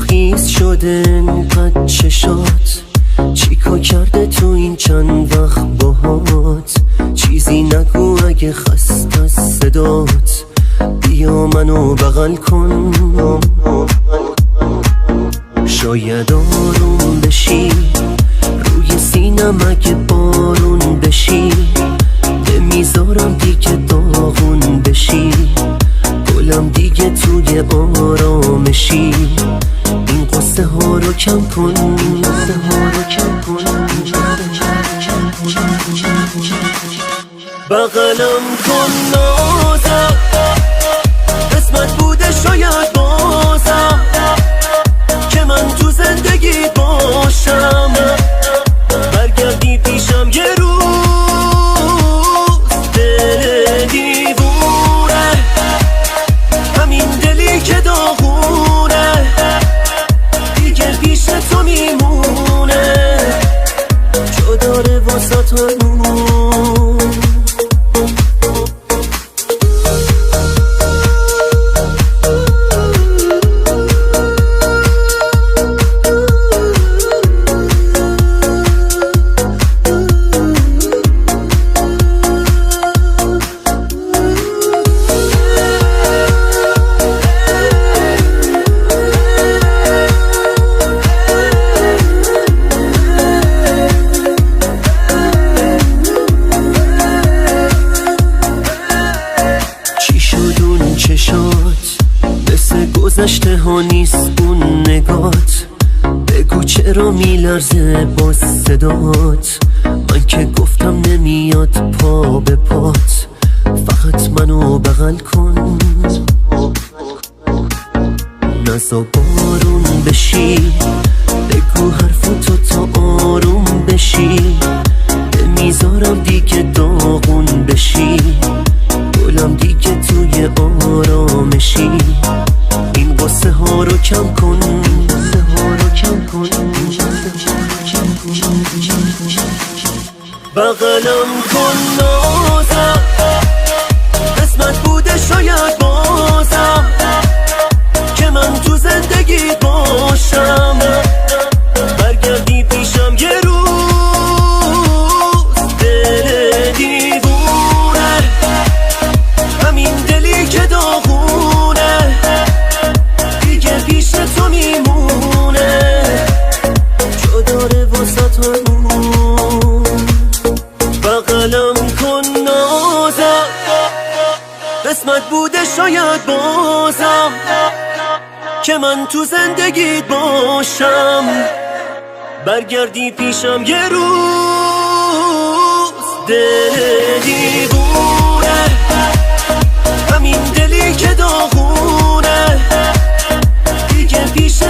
خیس شده انقدر چشات، چیکار کرده تو این چند وقت باهات؟ چیزی نگو اگه خسته از صدات، بیا منو بغل کن، شاید آروم بشی روی سینم اگه بارون بشی، نمیذارم دیگه داغون بشی، گلم دیگه توی آرامشی، این قصه ها رو کم کن، بغلم کن نازم، قسمت بوده شاید بازم که من تو زندگیت باشم، برگردی پیشم یه روز، دل دیوونه همین دلی که داغونه دیگه پیش تو میمونه، جا داره واسه تو مثل گذشته ها نیست اون نگات، بگو چرا میلرزه با صدات، من که گفتم نمیاد پا به پات، فقط منو بغل کن، نزا بارون بشی، بگو حرفاتو تا آروم بشی، نمیذارم دیگه داغون بشی، گلم دیگه توی آرامشی، این قصه ها رو کم کن، بغلم کن نازم، قسمت بوده شاید بازم که من تو زندگیت باشم، برگردی پیشم یه روز، دل دیوونه همین دلی که داغونه دیگه پیش تو میمونه، جا داره واسه تو، بغلم کن نازم، قسمت بوده شاید بازم که من تو زندگیت باشم، برگردی پیشم یه روز، دل دیوونه همین دلی که داغونه دیگه پیش